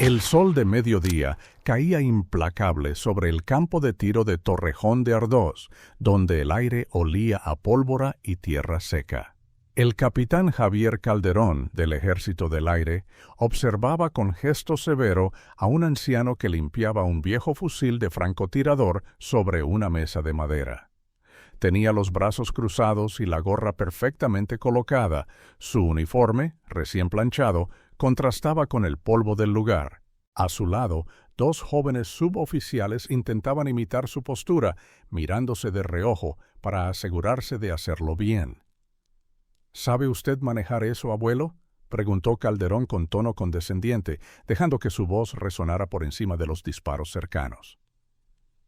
El sol de mediodía caía implacable sobre el campo de tiro de Torrejón de Ardoz, donde el aire olía a pólvora y tierra seca. El capitán Javier Calderón, del Ejército del Aire, observaba con gesto severo a un anciano que limpiaba un viejo fusil de francotirador sobre una mesa de madera. Tenía los brazos cruzados y la gorra perfectamente colocada. Su uniforme, recién planchado, contrastaba con el polvo del lugar. A su lado, dos jóvenes suboficiales intentaban imitar su postura, mirándose de reojo para asegurarse de hacerlo bien. ¿Sabe usted manejar eso, abuelo?, preguntó Calderón con tono condescendiente, dejando que su voz resonara por encima de los disparos cercanos.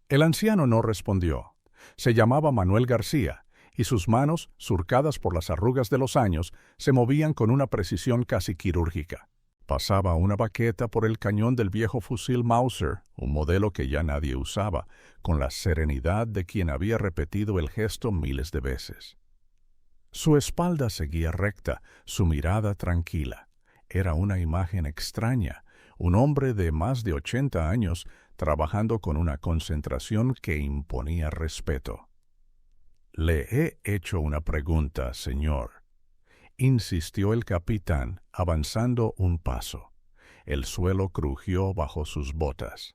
El anciano no respondió. Se llamaba Manuel García, y sus manos, surcadas por las arrugas de los años, se movían con una precisión casi quirúrgica. Pasaba una baqueta por el cañón del viejo fusil Mauser, un modelo que ya nadie usaba, con la serenidad de quien había repetido el gesto miles de veces. Su espalda seguía recta, su mirada tranquila. Era una imagen extraña, un hombre de más de 80 años trabajando con una concentración que imponía respeto. «Le he hecho una pregunta, señor», insistió el capitán, avanzando un paso. El suelo crujió bajo sus botas.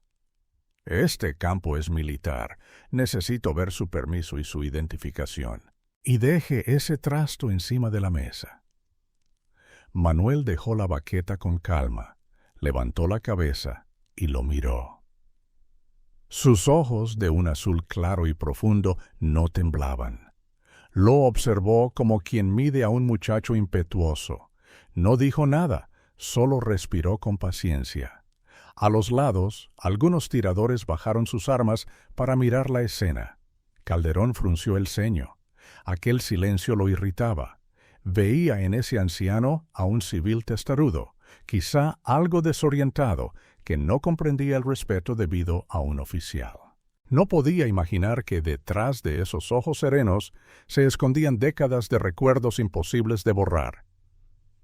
«Este campo es militar. Necesito ver su permiso y su identificación. Y deje ese trasto encima de la mesa». Manuel dejó la baqueta con calma, levantó la cabeza y lo miró. Sus ojos, de un azul claro y profundo, no temblaban. Lo observó como quien mide a un muchacho impetuoso. No dijo nada, solo respiró con paciencia. A los lados, algunos tiradores bajaron sus armas para mirar la escena. Calderón frunció el ceño. Aquel silencio lo irritaba. Veía en ese anciano a un civil testarudo, quizá algo desorientado, que no comprendía el respeto debido a un oficial. No podía imaginar que detrás de esos ojos serenos se escondían décadas de recuerdos imposibles de borrar.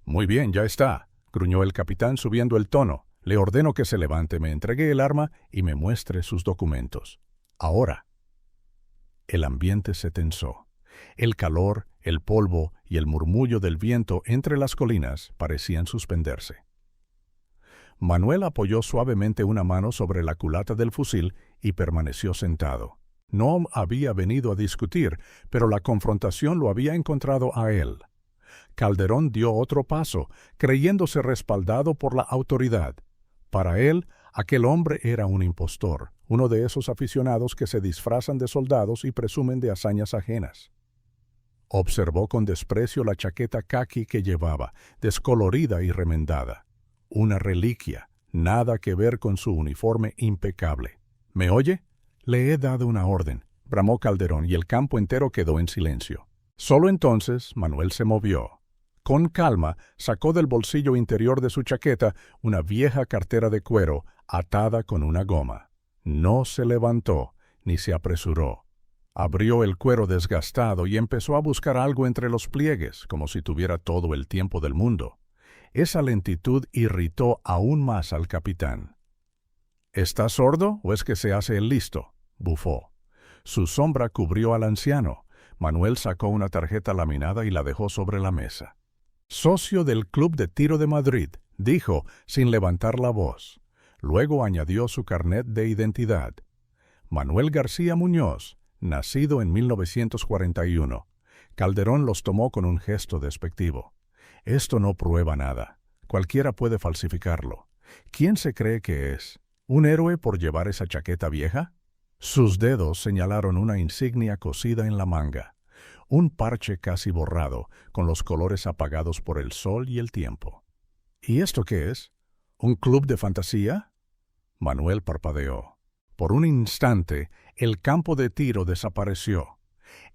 «Muy bien, ya está», gruñó el capitán subiendo el tono. «Le ordeno que se levante, me entregue el arma y me muestre sus documentos. Ahora». El ambiente se tensó. El calor, el polvo y el murmullo del viento entre las colinas parecían suspenderse. Manuel apoyó suavemente una mano sobre la culata del fusil y permaneció sentado. No había venido a discutir, pero la confrontación lo había encontrado a él. Calderón dio otro paso, creyéndose respaldado por la autoridad. Para él, aquel hombre era un impostor, uno de esos aficionados que se disfrazan de soldados y presumen de hazañas ajenas. Observó con desprecio la chaqueta caqui que llevaba, descolorida y remendada. Una reliquia, nada que ver con su uniforme impecable. «¿Me oye? Le he dado una orden», bramó Calderón, y el campo entero quedó en silencio. Solo entonces Manuel se movió. Con calma sacó del bolsillo interior de su chaqueta una vieja cartera de cuero atada con una goma. No se levantó ni se apresuró. Abrió el cuero desgastado y empezó a buscar algo entre los pliegues, como si tuviera todo el tiempo del mundo. Esa lentitud irritó aún más al capitán. «¿Está sordo o es que se hace el listo?», bufó. Su sombra cubrió al anciano. Manuel sacó una tarjeta laminada y la dejó sobre la mesa. «Socio del Club de Tiro de Madrid», dijo, sin levantar la voz. Luego añadió su carnet de identidad. «Manuel García Muñoz, nacido en 1941. Calderón los tomó con un gesto despectivo. «Esto no prueba nada. Cualquiera puede falsificarlo. ¿Quién se cree que es? ¿Un héroe por llevar esa chaqueta vieja?» Sus dedos señalaron una insignia cosida en la manga. Un parche casi borrado, con los colores apagados por el sol y el tiempo. «¿Y esto qué es? ¿Un club de fantasía?» Manuel parpadeó. Por un instante, el campo de tiro desapareció.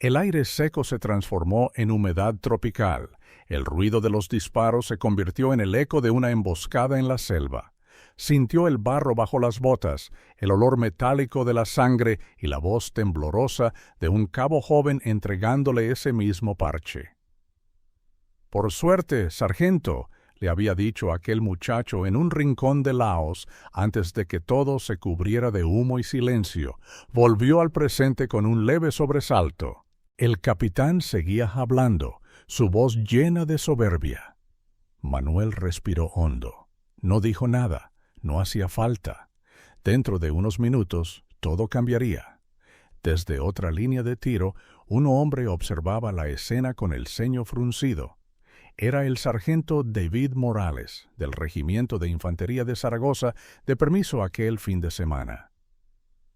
El aire seco se transformó en humedad tropical. El ruido de los disparos se convirtió en el eco de una emboscada en la selva. Sintió el barro bajo las botas, el olor metálico de la sangre y la voz temblorosa de un cabo joven entregándole ese mismo parche. «Por suerte, sargento», le había dicho aquel muchacho en un rincón de Laos antes de que todo se cubriera de humo y silencio, volvió al presente con un leve sobresalto. El capitán seguía hablando, su voz llena de soberbia. Manuel respiró hondo. No dijo nada, no hacía falta. Dentro de unos minutos todo cambiaría. Desde otra línea de tiro, un hombre observaba la escena con el ceño fruncido. Era el sargento David Morales, del Regimiento de Infantería de Zaragoza, de permiso aquel fin de semana.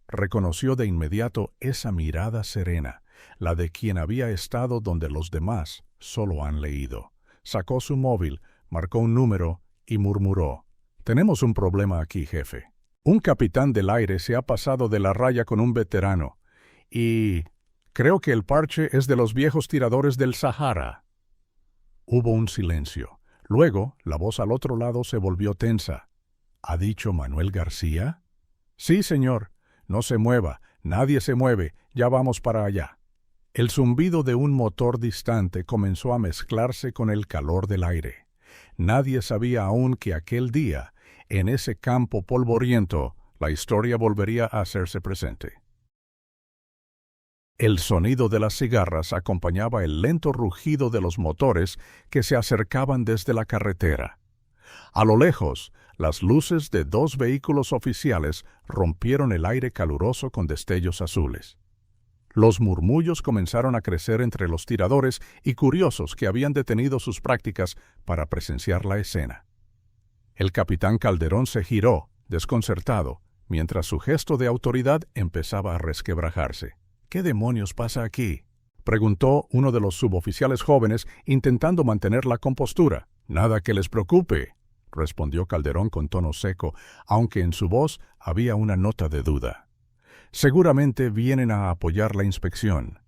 Reconoció de inmediato esa mirada serena, la de quien había estado donde los demás solo han leído. Sacó su móvil, marcó un número y murmuró: «Tenemos un problema aquí, jefe. Un capitán del aire se ha pasado de la raya con un veterano, y creo que el parche es de los viejos tiradores del Sahara». Hubo un silencio. Luego, la voz al otro lado se volvió tensa. «¿Ha dicho Manuel García?» «Sí, señor. No se mueva. Nadie se mueve. Ya vamos para allá». El zumbido de un motor distante comenzó a mezclarse con el calor del aire. Nadie sabía aún que aquel día, en ese campo polvoriento, la historia volvería a hacerse presente. El sonido de las cigarras acompañaba el lento rugido de los motores que se acercaban desde la carretera. A lo lejos, las luces de 2 vehículos oficiales rompieron el aire caluroso con destellos azules. Los murmullos comenzaron a crecer entre los tiradores y curiosos que habían detenido sus prácticas para presenciar la escena. El capitán Calderón se giró, desconcertado, mientras su gesto de autoridad empezaba a resquebrajarse. «¿Qué demonios pasa aquí?», preguntó uno de los suboficiales jóvenes, intentando mantener la compostura. «Nada que les preocupe», respondió Calderón con tono seco, aunque en su voz había una nota de duda. «Seguramente vienen a apoyar la inspección».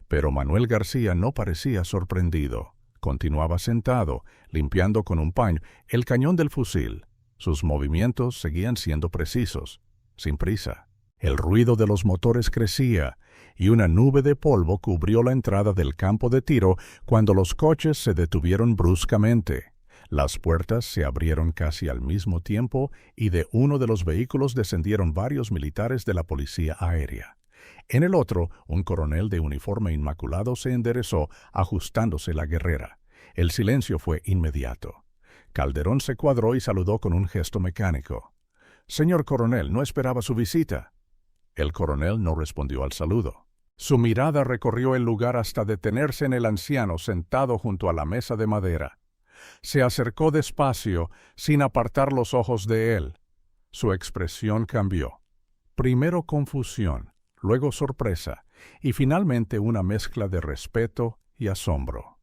Pero Manuel García no parecía sorprendido. Continuaba sentado, limpiando con un paño el cañón del fusil. Sus movimientos seguían siendo precisos, sin prisa. El ruido de los motores crecía, y una nube de polvo cubrió la entrada del campo de tiro cuando los coches se detuvieron bruscamente. Las puertas se abrieron casi al mismo tiempo y de uno de los vehículos descendieron varios militares de la Policía Aérea. En el otro, un coronel de uniforme inmaculado se enderezó, ajustándose la guerrera. El silencio fue inmediato. Calderón se cuadró y saludó con un gesto mecánico. «Señor coronel, no esperaba su visita». El coronel no respondió al saludo. Su mirada recorrió el lugar hasta detenerse en el anciano sentado junto a la mesa de madera. Se acercó despacio, sin apartar los ojos de él. Su expresión cambió. Primero confusión, luego sorpresa, y finalmente una mezcla de respeto y asombro.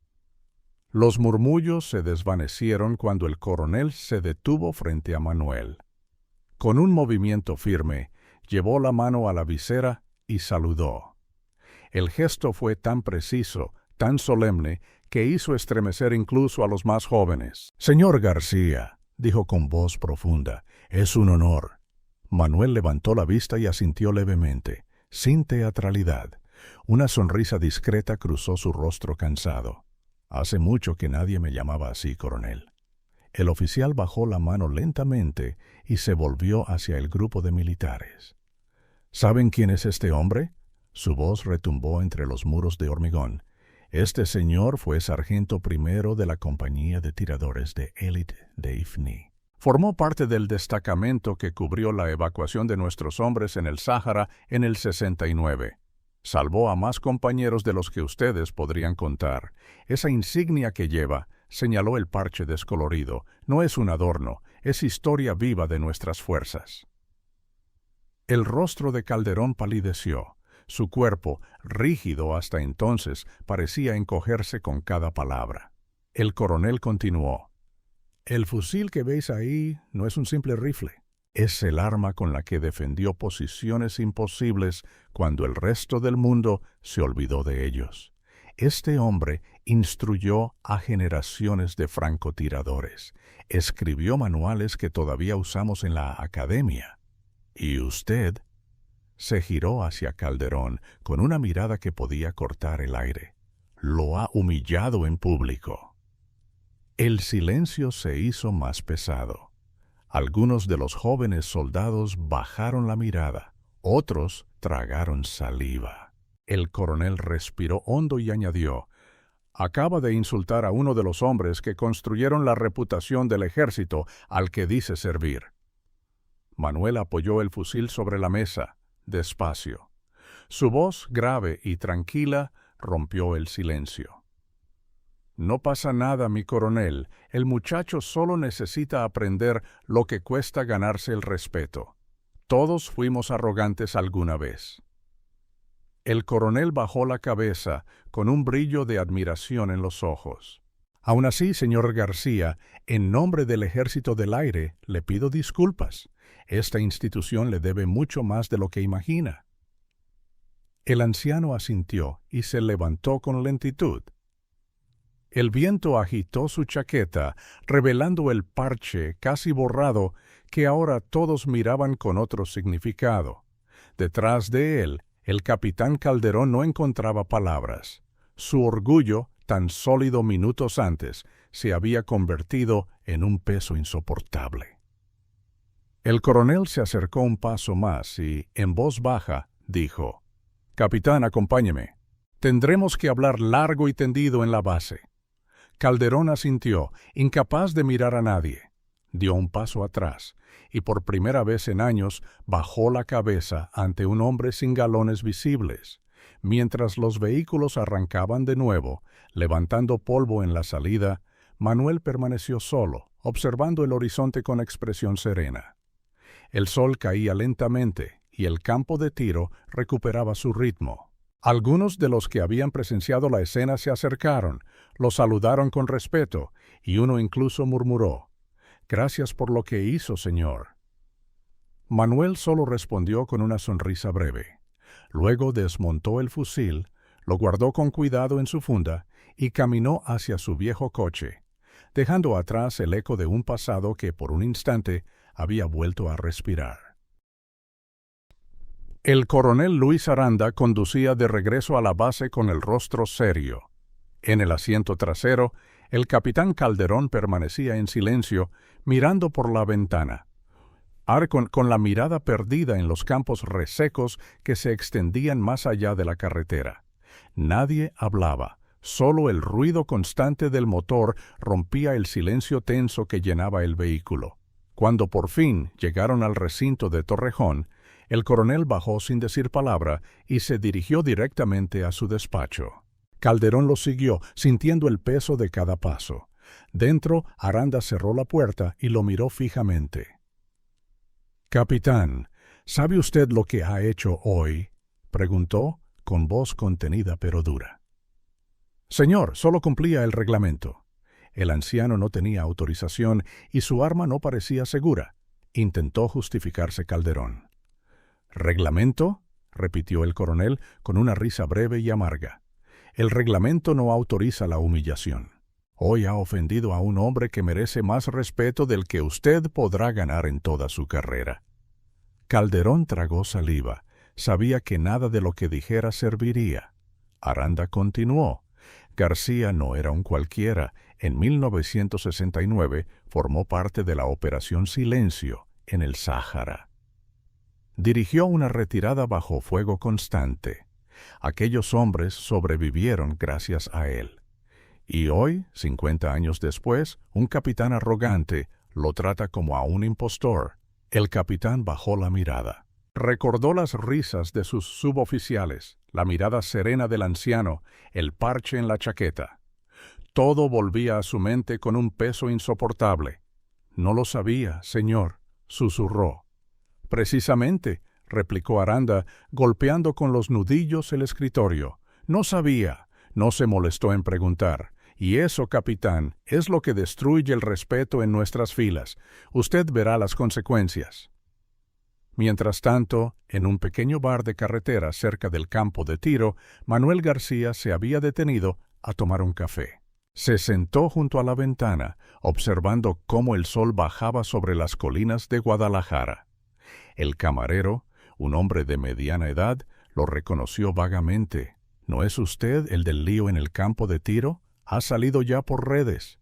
Los murmullos se desvanecieron cuando el coronel se detuvo frente a Manuel. Con un movimiento firme, llevó la mano a la visera y saludó. El gesto fue tan preciso, tan solemne, que hizo estremecer incluso a los más jóvenes. «Señor García», dijo con voz profunda, «es un honor». Manuel levantó la vista y asintió levemente, sin teatralidad. Una sonrisa discreta cruzó su rostro cansado. «Hace mucho que nadie me llamaba así, coronel». El oficial bajó la mano lentamente y se volvió hacia el grupo de militares. «¿Saben quién es este hombre?». Su voz retumbó entre los muros de hormigón. «Este señor fue sargento primero de la compañía de tiradores de élite de IFNI. Formó parte del destacamento que cubrió la evacuación de nuestros hombres en el Sáhara en el 69. Salvó a más compañeros de los que ustedes podrían contar. Esa insignia que lleva», señaló el parche descolorido, «no es un adorno, es historia viva de nuestras fuerzas». El rostro de Calderón palideció. Su cuerpo, rígido hasta entonces, parecía encogerse con cada palabra. El coronel continuó. «El fusil que veis ahí no es un simple rifle. Es el arma con la que defendió posiciones imposibles cuando el resto del mundo se olvidó de ellos. Este hombre instruyó a generaciones de francotiradores. Escribió manuales que todavía usamos en la academia. Y usted…» Se giró hacia Calderón con una mirada que podía cortar el aire. «Lo ha humillado en público». El silencio se hizo más pesado. Algunos de los jóvenes soldados bajaron la mirada, otros tragaron saliva. El coronel respiró hondo y añadió: «Acaba de insultar a uno de los hombres que construyeron la reputación del ejército al que dice servir». Manuel apoyó el fusil sobre la mesa, despacio. Su voz, grave y tranquila, rompió el silencio. «No pasa nada, mi coronel. El muchacho solo necesita aprender lo que cuesta ganarse el respeto. Todos fuimos arrogantes alguna vez». El coronel bajó la cabeza con un brillo de admiración en los ojos. «Aún así, señor García, en nombre del Ejército del Aire, le pido disculpas. Esta institución le debe mucho más de lo que imagina». El anciano asintió y se levantó con lentitud. El viento agitó su chaqueta, revelando el parche casi borrado que ahora todos miraban con otro significado. Detrás de él, el capitán Calderón no encontraba palabras. Su orgullo, tan sólido minutos antes, se había convertido en un peso insoportable. El coronel se acercó un paso más y, en voz baja, dijo: «Capitán, acompáñeme. Tendremos que hablar largo y tendido en la base». Calderón asintió, incapaz de mirar a nadie. Dio un paso atrás y por primera vez en años bajó la cabeza ante un hombre sin galones visibles. Mientras los vehículos arrancaban de nuevo, levantando polvo en la salida, Manuel permaneció solo, observando el horizonte con expresión serena. El sol caía lentamente y el campo de tiro recuperaba su ritmo. Algunos de los que habían presenciado la escena se acercaron, lo saludaron con respeto, y uno incluso murmuró: «Gracias por lo que hizo, señor». Manuel solo respondió con una sonrisa breve. Luego desmontó el fusil, lo guardó con cuidado en su funda y caminó hacia su viejo coche, dejando atrás el eco de un pasado que por un instante había vuelto a respirar. El coronel Luis Aranda conducía de regreso a la base con el rostro serio. En el asiento trasero, el capitán Calderón permanecía en silencio, mirando por la ventana, con la mirada perdida en los campos resecos que se extendían más allá de la carretera. Nadie hablaba, solo el ruido constante del motor rompía el silencio tenso que llenaba el vehículo. Cuando por fin llegaron al recinto de Torrejón, el coronel bajó sin decir palabra y se dirigió directamente a su despacho. Calderón lo siguió, sintiendo el peso de cada paso. Dentro, Aranda cerró la puerta y lo miró fijamente. «Capitán, ¿sabe usted lo que ha hecho hoy?», preguntó, con voz contenida pero dura. «Señor, solo cumplía el reglamento». El anciano no tenía autorización y su arma no parecía segura. Intentó justificarse Calderón. «¿Reglamento?», repitió el coronel con una risa breve y amarga. «El reglamento no autoriza la humillación. Hoy ha ofendido a un hombre que merece más respeto del que usted podrá ganar en toda su carrera». Calderón tragó saliva. Sabía que nada de lo que dijera serviría. Aranda continuó. «García no era un cualquiera. En 1969 formó parte de la Operación Silencio en el Sáhara. Dirigió una retirada bajo fuego constante. Aquellos hombres sobrevivieron gracias a él. Y hoy, 50 años después, un capitán arrogante lo trata como a un impostor». El capitán bajó la mirada. Recordó las risas de sus suboficiales, la mirada serena del anciano, el parche en la chaqueta. Todo volvía a su mente con un peso insoportable. «No lo sabía, señor», susurró. «Precisamente», replicó Aranda, golpeando con los nudillos el escritorio. «No sabía». No se molestó en preguntar. «Y eso, capitán, es lo que destruye el respeto en nuestras filas. Usted verá las consecuencias». Mientras tanto, en un pequeño bar de carretera cerca del campo de tiro, Manuel García se había detenido a tomar un café. Se sentó junto a la ventana, observando cómo el sol bajaba sobre las colinas de Guadalajara. El camarero, un hombre de mediana edad, lo reconoció vagamente. «¿No es usted el del lío en el campo de tiro? Ha salido ya por redes».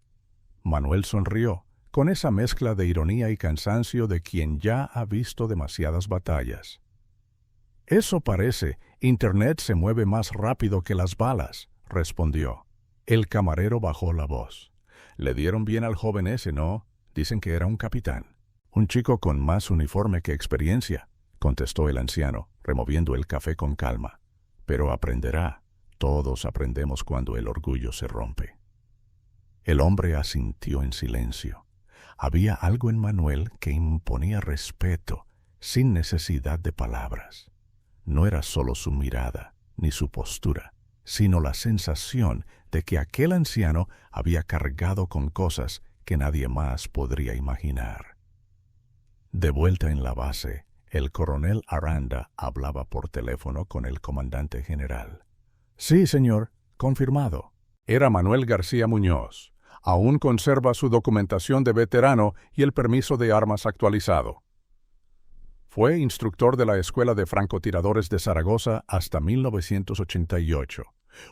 Manuel sonrió, con esa mezcla de ironía y cansancio de quien ya ha visto demasiadas batallas. «Eso parece. Internet se mueve más rápido que las balas», respondió. El camarero bajó la voz. «Le dieron bien al joven ese, ¿no? Dicen que era un capitán». «Un chico con más uniforme que experiencia», contestó el anciano, removiendo el café con calma. «Pero aprenderá. Todos aprendemos cuando el orgullo se rompe». El hombre asintió en silencio. Había algo en Manuel que imponía respeto, sin necesidad de palabras. No era solo su mirada, ni su postura, sino la sensación de que aquel anciano había cargado con cosas que nadie más podría imaginar. De vuelta en la base, el coronel Aranda hablaba por teléfono con el comandante general. «Sí, señor, confirmado». Era Manuel García Muñoz. Aún conserva su documentación de veterano y el permiso de armas actualizado. Fue instructor de la Escuela de Francotiradores de Zaragoza hasta 1988.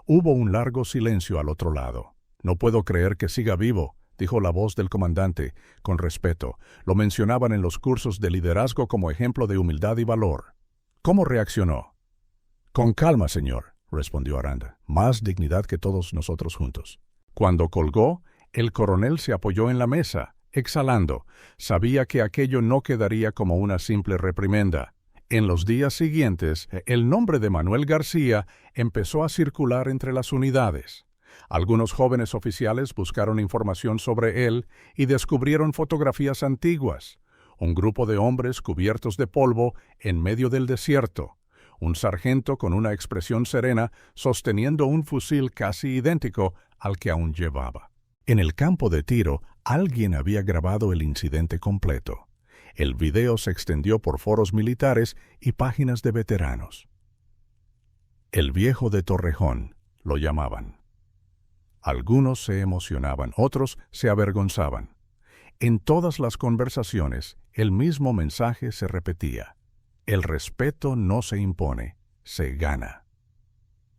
Hubo un largo silencio al otro lado. «No puedo creer que siga vivo», dijo la voz del comandante, con respeto. Lo mencionaban en los cursos de liderazgo como ejemplo de humildad y valor. ¿Cómo reaccionó? «Con calma, señor», respondió Aranda. «Más dignidad que todos nosotros juntos». Cuando colgó, el coronel se apoyó en la mesa, exhalando. Sabía que aquello no quedaría como una simple reprimenda. En los días siguientes, el nombre de Manuel García empezó a circular entre las unidades. Algunos jóvenes oficiales buscaron información sobre él y descubrieron fotografías antiguas. Un grupo de hombres cubiertos de polvo en medio del desierto. Un sargento con una expresión serena sosteniendo un fusil casi idéntico al que aún llevaba. En el campo de tiro, alguien había grabado el incidente completo. El video se extendió por foros militares y páginas de veteranos. «El viejo de Torrejón», lo llamaban. Algunos se emocionaban, otros se avergonzaban. En todas las conversaciones, el mismo mensaje se repetía. El respeto no se impone, se gana.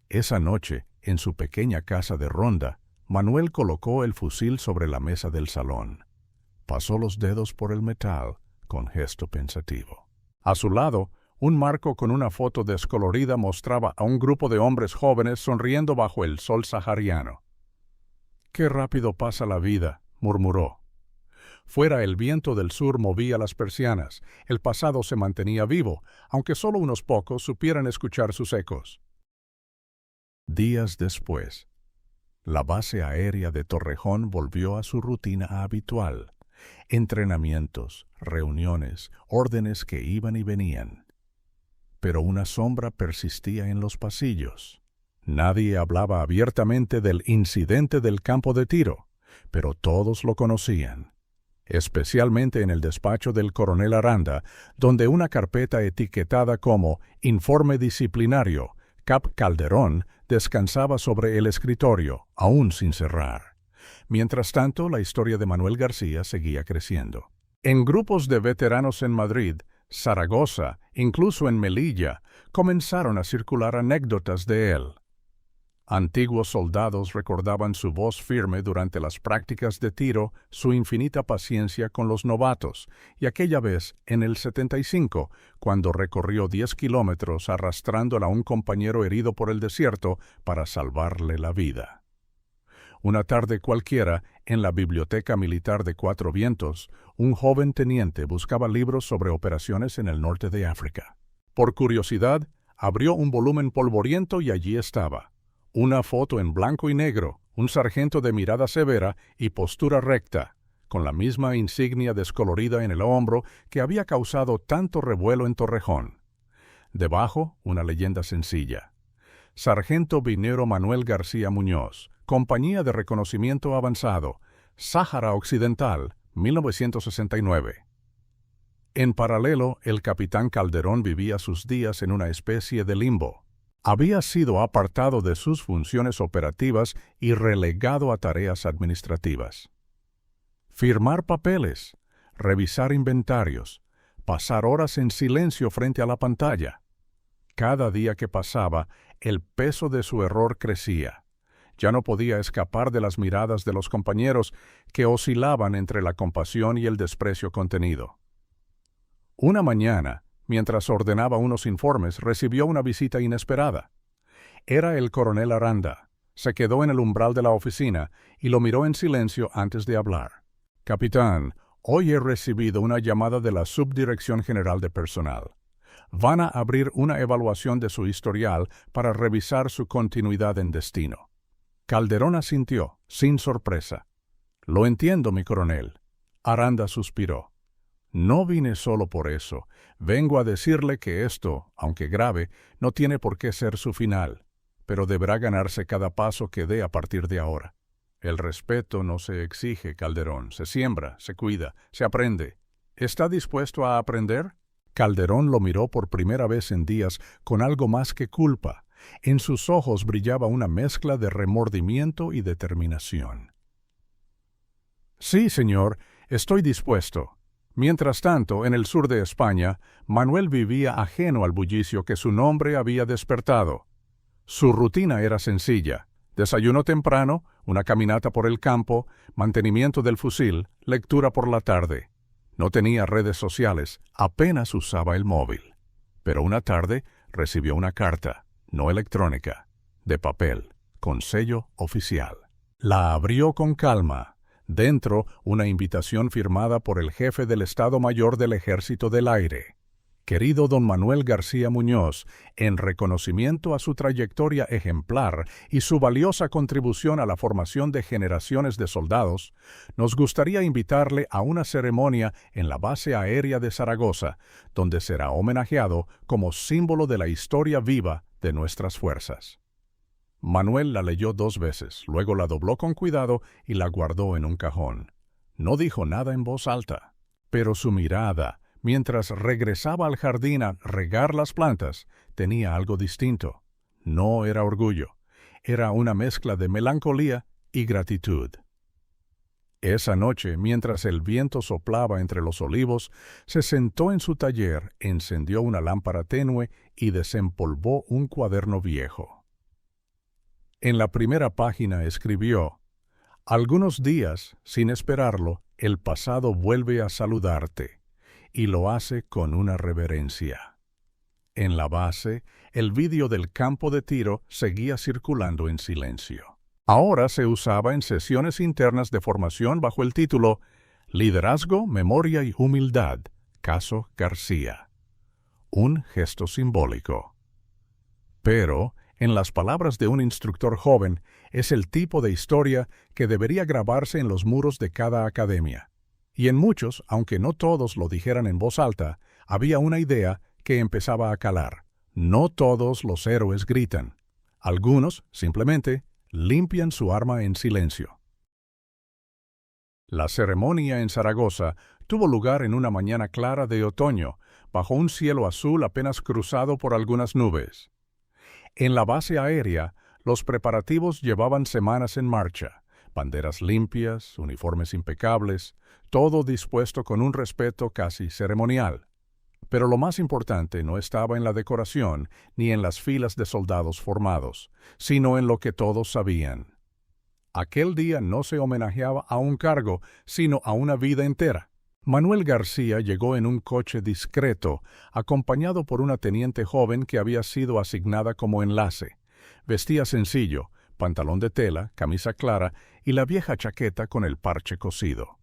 Esa noche, en su pequeña casa de Ronda, Manuel colocó el fusil sobre la mesa del salón. Pasó los dedos por el metal con gesto pensativo. A su lado, un marco con una foto descolorida mostraba a un grupo de hombres jóvenes sonriendo bajo el sol sahariano. «Qué rápido pasa la vida», murmuró. Fuera el viento del sur movía las persianas. El pasado se mantenía vivo, aunque solo unos pocos supieran escuchar sus ecos. Días después, la base aérea de Torrejón volvió a su rutina habitual. Entrenamientos, reuniones, órdenes que iban y venían. Pero una sombra persistía en los pasillos. Nadie hablaba abiertamente del incidente del campo de tiro, pero todos lo conocían. Especialmente en el despacho del coronel Aranda, donde una carpeta etiquetada como «Informe Disciplinario», Cap Calderón, descansaba sobre el escritorio, aún sin cerrar. Mientras tanto, la historia de Manuel García seguía creciendo. En grupos de veteranos en Madrid, Zaragoza, incluso en Melilla, comenzaron a circular anécdotas de él. Antiguos soldados recordaban su voz firme durante las prácticas de tiro, su infinita paciencia con los novatos, y aquella vez, en el 75, cuando recorrió 10 kilómetros arrastrándola a un compañero herido por el desierto para salvarle la vida. Una tarde cualquiera, en la Biblioteca Militar de Cuatro Vientos, un joven teniente buscaba libros sobre operaciones en el norte de África. Por curiosidad, abrió un volumen polvoriento y allí estaba. Una foto en blanco y negro, un sargento de mirada severa y postura recta, con la misma insignia descolorida en el hombro que había causado tanto revuelo en Torrejón. Debajo, una leyenda sencilla. Sargento Vinero Manuel García Muñoz, Compañía de Reconocimiento Avanzado, Sáhara Occidental, 1969. En paralelo, el capitán Calderón vivía sus días en una especie de limbo. Había sido apartado de sus funciones operativas y relegado a tareas administrativas. Firmar papeles, revisar inventarios, pasar horas en silencio frente a la pantalla. Cada día que pasaba, el peso de su error crecía. Ya no podía escapar de las miradas de los compañeros que oscilaban entre la compasión y el desprecio contenido. Una mañana, mientras ordenaba unos informes, recibió una visita inesperada. Era el coronel Aranda. Se quedó en el umbral de la oficina y lo miró en silencio antes de hablar. «Capitán, hoy he recibido una llamada de la Subdirección General de Personal. Van a abrir una evaluación de su historial para revisar su continuidad en destino». Calderón asintió, sin sorpresa. «Lo entiendo, mi coronel». Aranda suspiró. «No vine solo por eso. Vengo a decirle que esto, aunque grave, no tiene por qué ser su final, pero deberá ganarse cada paso que dé a partir de ahora. El respeto no se exige, Calderón, se siembra, se cuida, se aprende. ¿Está dispuesto a aprender?». Calderón lo miró por primera vez en días con algo más que culpa. En sus ojos brillaba una mezcla de remordimiento y determinación. «Sí, señor, estoy dispuesto». Mientras tanto, en el sur de España, Manuel vivía ajeno al bullicio que su nombre había despertado. Su rutina era sencilla: desayuno temprano, una caminata por el campo, mantenimiento del fusil, lectura por la tarde. No tenía redes sociales, apenas usaba el móvil. Pero una tarde recibió una carta, no electrónica, de papel, con sello oficial. La abrió con calma. Dentro, una invitación firmada por el jefe del Estado Mayor del Ejército del Aire. «Querido don Manuel García Muñoz, en reconocimiento a su trayectoria ejemplar y su valiosa contribución a la formación de generaciones de soldados, nos gustaría invitarle a una ceremonia en la base aérea de Zaragoza, donde será homenajeado como símbolo de la historia viva de nuestras fuerzas». Manuel la leyó 2 veces, luego la dobló con cuidado y la guardó en un cajón. No dijo nada en voz alta, pero su mirada, mientras regresaba al jardín a regar las plantas, tenía algo distinto. No era orgullo, era una mezcla de melancolía y gratitud. Esa noche, mientras el viento soplaba entre los olivos, se sentó en su taller, encendió una lámpara tenue y desempolvó un cuaderno viejo. En la primera página escribió: «Algunos días, sin esperarlo, el pasado vuelve a saludarte, y lo hace con una reverencia». En la base, el vídeo del campo de tiro seguía circulando en silencio. Ahora se usaba en sesiones internas de formación bajo el título «Liderazgo, Memoria y Humildad, Caso García». Un gesto simbólico. Pero, en las palabras de un instructor joven, es el tipo de historia que debería grabarse en los muros de cada academia. Y en muchos, aunque no todos lo dijeran en voz alta, había una idea que empezaba a calar. No todos los héroes gritan. Algunos, simplemente, limpian su arma en silencio. La ceremonia en Zaragoza tuvo lugar en una mañana clara de otoño, bajo un cielo azul apenas cruzado por algunas nubes. En la base aérea, los preparativos llevaban semanas en marcha. Banderas limpias, uniformes impecables, todo dispuesto con un respeto casi ceremonial. Pero lo más importante no estaba en la decoración ni en las filas de soldados formados, sino en lo que todos sabían. Aquel día no se homenajeaba a un cargo, sino a una vida entera. Manuel García llegó en un coche discreto, acompañado por una teniente joven que había sido asignada como enlace. Vestía sencillo, pantalón de tela, camisa clara y la vieja chaqueta con el parche cosido.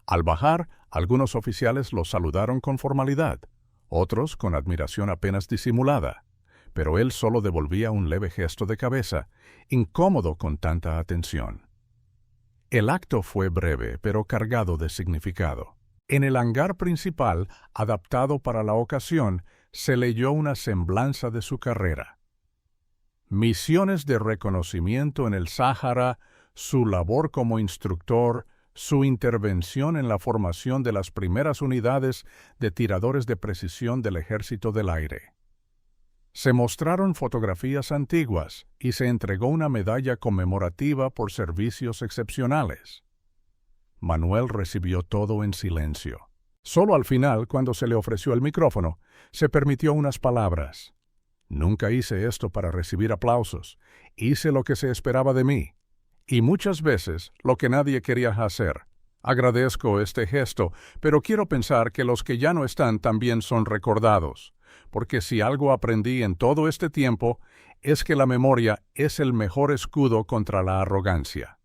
Al bajar, algunos oficiales lo saludaron con formalidad, otros con admiración apenas disimulada, pero él solo devolvía un leve gesto de cabeza, incómodo con tanta atención. El acto fue breve, pero cargado de significado. En el hangar principal, adaptado para la ocasión, se leyó una semblanza de su carrera. Misiones de reconocimiento en el Sáhara, su labor como instructor, su intervención en la formación de las primeras unidades de tiradores de precisión del Ejército del Aire. Se mostraron fotografías antiguas y se entregó una medalla conmemorativa por servicios excepcionales. Manuel recibió todo en silencio. Solo al final, cuando se le ofreció el micrófono, se permitió unas palabras. Nunca hice esto para recibir aplausos. Hice lo que se esperaba de mí. Y muchas veces lo que nadie quería hacer. Agradezco este gesto, pero quiero pensar que los que ya no están también son recordados. Porque si algo aprendí en todo este tiempo, es que la memoria es el mejor escudo contra la arrogancia.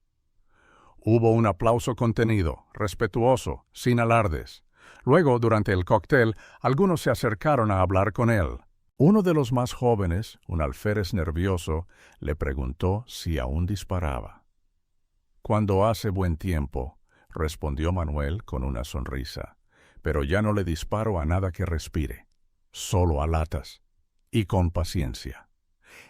Hubo un aplauso contenido, respetuoso, sin alardes. Luego, durante el cóctel, algunos se acercaron a hablar con él. Uno de los más jóvenes, un alférez nervioso, le preguntó si aún disparaba. «Cuando hace buen tiempo», respondió Manuel con una sonrisa, «pero ya no le disparo a nada que respire, solo a latas, y con paciencia».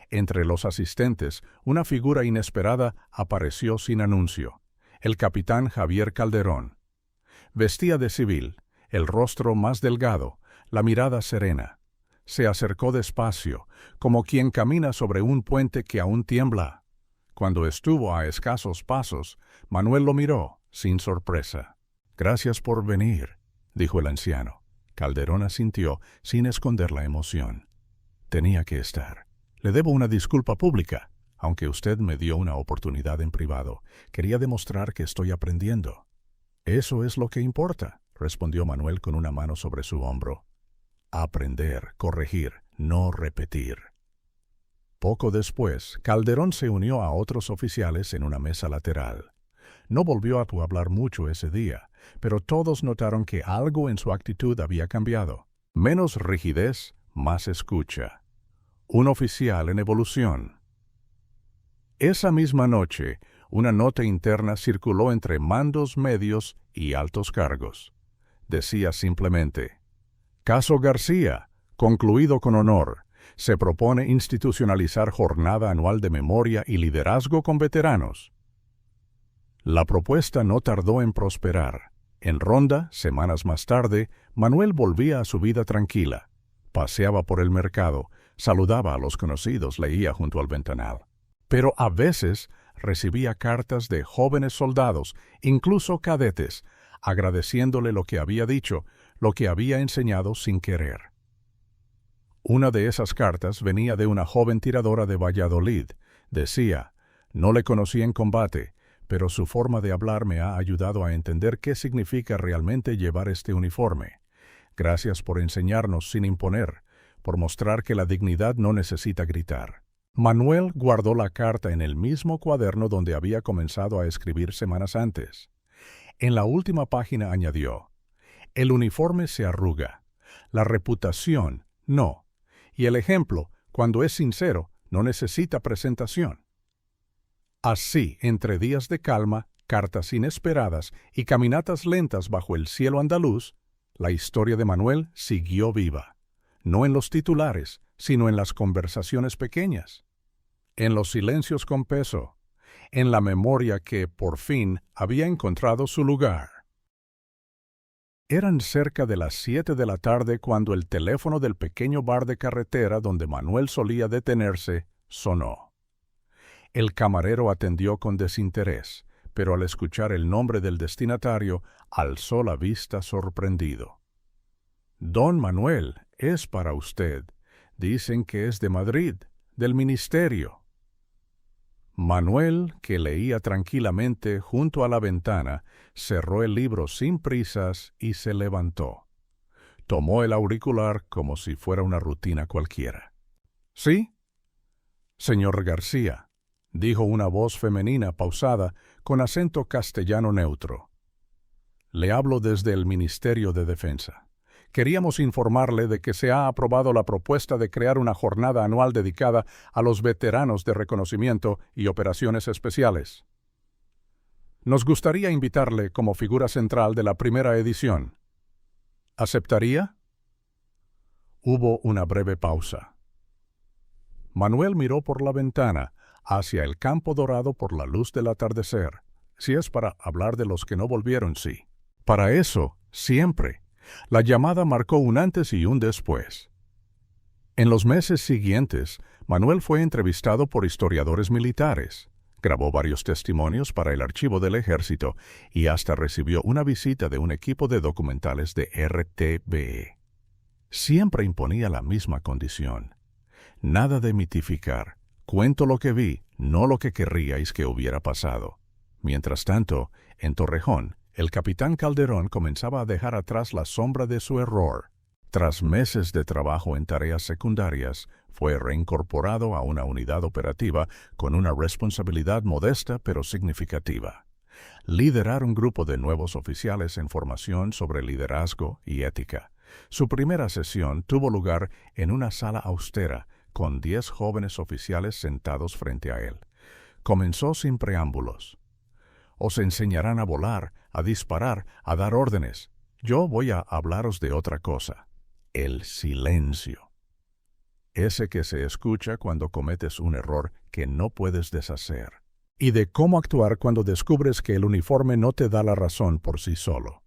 Entre los asistentes, una figura inesperada apareció sin anuncio, el capitán Javier Calderón. Vestía de civil, el rostro más delgado, la mirada serena. Se acercó despacio, como quien camina sobre un puente que aún tiembla. Cuando estuvo a escasos pasos, Manuel lo miró, sin sorpresa. «Gracias por venir», dijo el anciano. Calderón asintió, sin esconder la emoción. «Tenía que estar. Le debo una disculpa pública. Aunque usted me dio una oportunidad en privado, quería demostrar que estoy aprendiendo». «Eso es lo que importa», respondió Manuel con una mano sobre su hombro. «Aprender, corregir, no repetir». Poco después, Calderón se unió a otros oficiales en una mesa lateral. No volvió a hablar mucho ese día, pero todos notaron que algo en su actitud había cambiado. Menos rigidez, más escucha. Un oficial en evolución. Esa misma noche, una nota interna circuló entre mandos medios y altos cargos. Decía simplemente: «Caso García, concluido con honor. Se propone institucionalizar jornada anual de memoria y liderazgo con veteranos». La propuesta no tardó en prosperar. En Ronda, semanas más tarde, Manuel volvía a su vida tranquila. Paseaba por el mercado, saludaba a los conocidos, leía junto al ventanal. Pero a veces recibía cartas de jóvenes soldados, incluso cadetes, agradeciéndole lo que había dicho, lo que había enseñado sin querer. Una de esas cartas venía de una joven tiradora de Valladolid. Decía: «No le conocí en combate, pero su forma de hablar me ha ayudado a entender qué significa realmente llevar este uniforme. Gracias por enseñarnos sin imponer, por mostrar que la dignidad no necesita gritar». Manuel guardó la carta en el mismo cuaderno donde había comenzado a escribir semanas antes. En la última página añadió: «El uniforme se arruga, la reputación no, y el ejemplo, cuando es sincero, no necesita presentación». Así, entre días de calma, cartas inesperadas y caminatas lentas bajo el cielo andaluz, la historia de Manuel siguió viva, no en los titulares, sino en las conversaciones pequeñas, en los silencios con peso, en la memoria que, por fin, había encontrado su lugar. Eran cerca de las 7 de la tarde cuando el teléfono del pequeño bar de carretera donde Manuel solía detenerse sonó. El camarero atendió con desinterés, pero al escuchar el nombre del destinatario, alzó la vista sorprendido. «Don Manuel, es para usted. Dicen que es de Madrid, del ministerio». Manuel, que leía tranquilamente junto a la ventana, cerró el libro sin prisas y se levantó. Tomó el auricular como si fuera una rutina cualquiera. «¿Sí?» «Señor García», dijo una voz femenina pausada con acento castellano neutro. «Le hablo desde el Ministerio de Defensa. Queríamos informarle de que se ha aprobado la propuesta de crear una jornada anual dedicada a los veteranos de reconocimiento y operaciones especiales. Nos gustaría invitarle como figura central de la primera edición. ¿Aceptaría?» Hubo una breve pausa. Manuel miró por la ventana, hacia el campo dorado por la luz del atardecer. Si es para hablar de los que no volvieron, sí. Para eso, siempre. La llamada marcó un antes y un después. En los meses siguientes, Manuel fue entrevistado por historiadores militares, grabó varios testimonios para el archivo del ejército y hasta recibió una visita de un equipo de documentales de RTVE. Siempre imponía la misma condición: Nada de mitificar. Cuento lo que vi, no lo que querríais que hubiera pasado. Mientras tanto, en Torrejón, el capitán Calderón comenzaba a dejar atrás la sombra de su error. Tras meses de trabajo en tareas secundarias, fue reincorporado a una unidad operativa con una responsabilidad modesta pero significativa. Liderar un grupo de nuevos oficiales en formación sobre liderazgo y ética. Su primera sesión tuvo lugar en una sala austera, con 10 jóvenes oficiales sentados frente a él. Comenzó sin preámbulos. Os enseñarán a volar, a disparar, a dar órdenes. Yo voy a hablaros de otra cosa. El silencio. Ese que se escucha cuando cometes un error que no puedes deshacer. Y de cómo actuar cuando descubres que el uniforme no te da la razón por sí solo.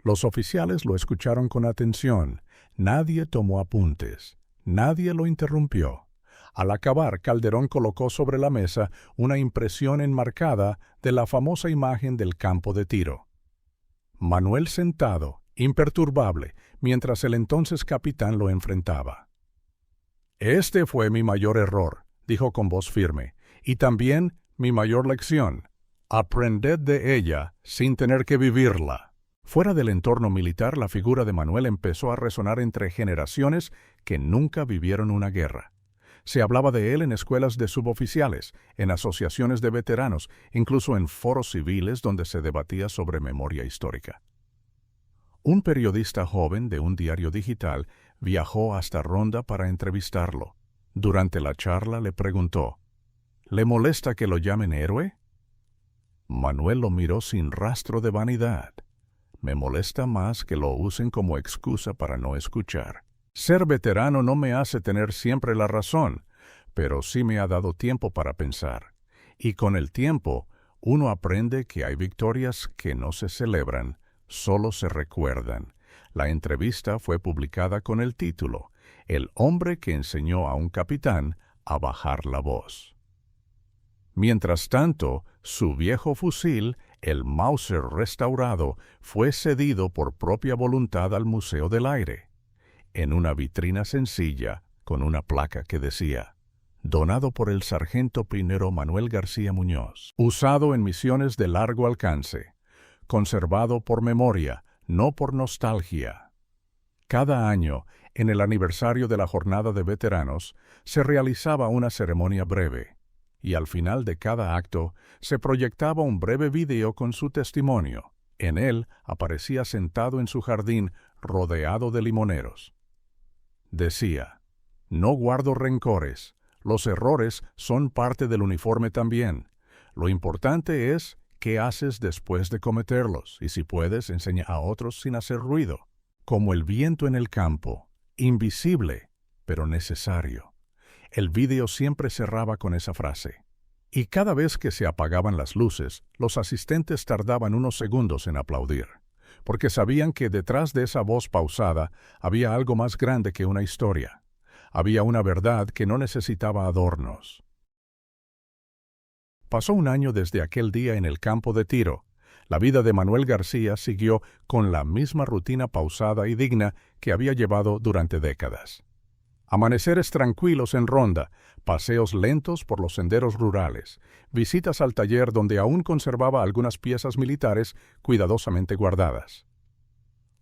Los oficiales lo escucharon con atención. Nadie tomó apuntes. Nadie lo interrumpió. Al acabar, Calderón colocó sobre la mesa una impresión enmarcada de la famosa imagen del campo de tiro. Manuel sentado, imperturbable, mientras el entonces capitán lo enfrentaba. «Este fue mi mayor error», dijo con voz firme, «y también mi mayor lección. Aprended de ella sin tener que vivirla». Fuera del entorno militar, la figura de Manuel empezó a resonar entre generaciones que nunca vivieron una guerra. Se hablaba de él en escuelas de suboficiales, en asociaciones de veteranos, incluso en foros civiles donde se debatía sobre memoria histórica. Un periodista joven de un diario digital viajó hasta Ronda para entrevistarlo. Durante la charla le preguntó, «¿Le molesta que lo llamen héroe?» Manuel lo miró sin rastro de vanidad. «Me molesta más que lo usen como excusa para no escuchar. Ser veterano no me hace tener siempre la razón, pero sí me ha dado tiempo para pensar. Y con el tiempo, uno aprende que hay victorias que no se celebran, solo se recuerdan». La entrevista fue publicada con el título «El hombre que enseñó a un capitán a bajar la voz». Mientras tanto, su viejo fusil, el Mauser restaurado, fue cedido por propia voluntad al Museo del Aire, en una vitrina sencilla con una placa que decía «Donado por el sargento primero Manuel García Muñoz, usado en misiones de largo alcance, conservado por memoria, no por nostalgia». Cada año, en el aniversario de la Jornada de Veteranos, se realizaba una ceremonia breve, y al final de cada acto se proyectaba un breve video con su testimonio. En él aparecía sentado en su jardín, rodeado de limoneros. Decía, «No guardo rencores, los errores son parte del uniforme también. Lo importante es qué haces después de cometerlos, y si puedes, enseña a otros sin hacer ruido. Como el viento en el campo, invisible, pero necesario». El vídeo siempre cerraba con esa frase. Y cada vez que se apagaban las luces, los asistentes tardaban unos segundos en aplaudir, porque sabían que detrás de esa voz pausada había algo más grande que una historia. Había una verdad que no necesitaba adornos. Pasó un año desde aquel día en el campo de tiro. La vida de Manuel García siguió con la misma rutina pausada y digna que había llevado durante décadas. Amaneceres tranquilos en Ronda, paseos lentos por los senderos rurales, visitas al taller donde aún conservaba algunas piezas militares cuidadosamente guardadas.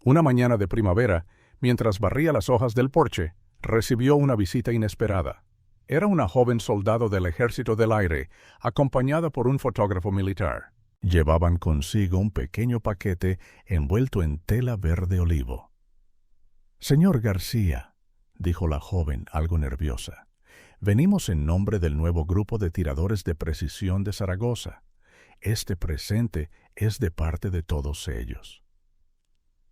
Una mañana de primavera, mientras barría las hojas del porche, recibió una visita inesperada. Era una joven soldado del Ejército del Aire, acompañada por un fotógrafo militar. Llevaban consigo un pequeño paquete envuelto en tela verde olivo. «Señor García», dijo la joven, algo nerviosa, «venimos en nombre del nuevo grupo de tiradores de precisión de Zaragoza. Este presente es de parte de todos ellos».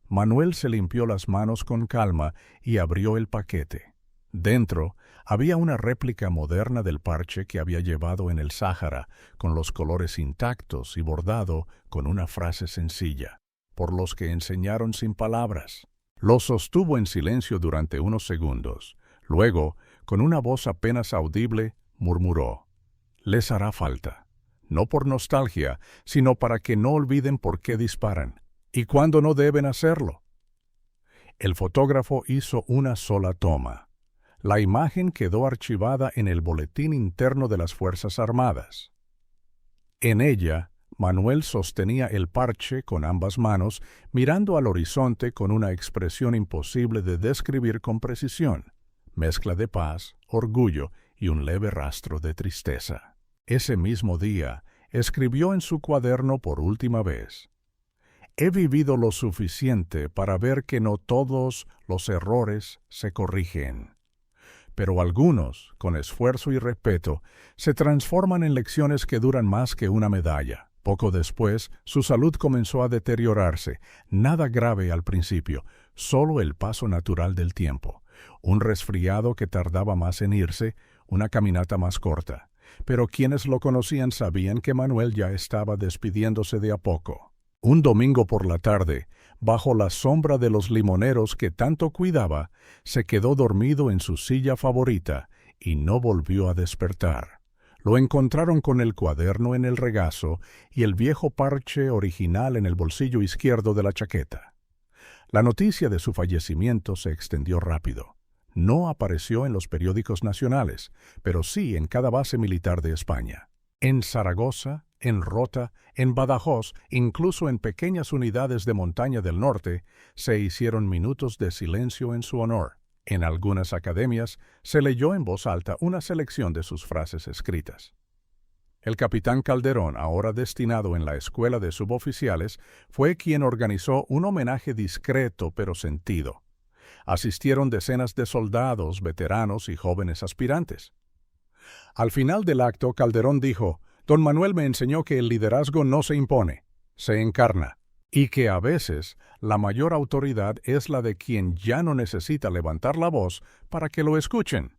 Manuel se limpió las manos con calma y abrió el paquete. Dentro había una réplica moderna del parche que había llevado en el Sáhara, con los colores intactos y bordado con una frase sencilla, «Por los que enseñaron sin palabras». Lo sostuvo en silencio durante unos segundos. Luego, con una voz apenas audible, murmuró, «Les hará falta, no por nostalgia, sino para que no olviden por qué disparan y cuándo no deben hacerlo». El fotógrafo hizo una sola toma. La imagen quedó archivada en el Boletín Interno de las Fuerzas Armadas. En ella, Manuel sostenía el parche con ambas manos, mirando al horizonte con una expresión imposible de describir con precisión, mezcla de paz, orgullo y un leve rastro de tristeza. Ese mismo día, escribió en su cuaderno por última vez: «He vivido lo suficiente para ver que no todos los errores se corrigen, pero algunos, con esfuerzo y respeto, se transforman en lecciones que duran más que una medalla». Poco después, su salud comenzó a deteriorarse, nada grave al principio, solo el paso natural del tiempo, un resfriado que tardaba más en irse, una caminata más corta. Pero quienes lo conocían sabían que Manuel ya estaba despidiéndose de a poco. Un domingo por la tarde, bajo la sombra de los limoneros que tanto cuidaba, se quedó dormido en su silla favorita y no volvió a despertar. Lo encontraron con el cuaderno en el regazo y el viejo parche original en el bolsillo izquierdo de la chaqueta. La noticia de su fallecimiento se extendió rápido. No apareció en los periódicos nacionales, pero sí en cada base militar de España. En Zaragoza, en Rota, en Badajoz, incluso en pequeñas unidades de montaña del norte, se hicieron minutos de silencio en su honor. En algunas academias se leyó en voz alta una selección de sus frases escritas. El capitán Calderón, ahora destinado en la Escuela de Suboficiales, fue quien organizó un homenaje discreto pero sentido. Asistieron decenas de soldados, veteranos y jóvenes aspirantes. Al final del acto, Calderón dijo: «Don Manuel me enseñó que el liderazgo no se impone, se encarna, y que a veces la mayor autoridad es la de quien ya no necesita levantar la voz para que lo escuchen».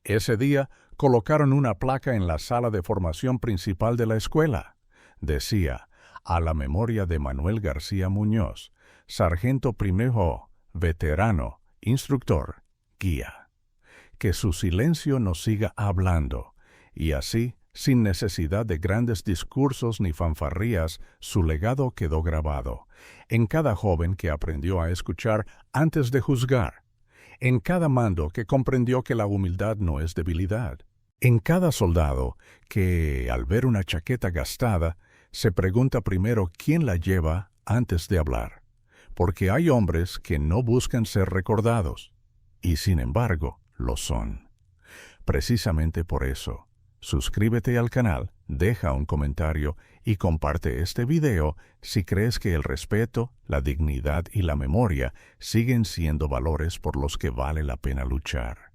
Ese día colocaron una placa en la sala de formación principal de la escuela. Decía: «A la memoria de Manuel García Muñoz, sargento primero, veterano, instructor, guía. Que su silencio nos siga hablando». Y así, sin necesidad de grandes discursos ni fanfarrías, su legado quedó grabado en cada joven que aprendió a escuchar antes de juzgar, en cada mando que comprendió que la humildad no es debilidad, en cada soldado que, al ver una chaqueta gastada, se pregunta primero quién la lleva antes de hablar, porque hay hombres que no buscan ser recordados, y sin embargo lo son. Precisamente por eso, suscríbete al canal, deja un comentario y comparte este video si crees que el respeto, la dignidad y la memoria siguen siendo valores por los que vale la pena luchar.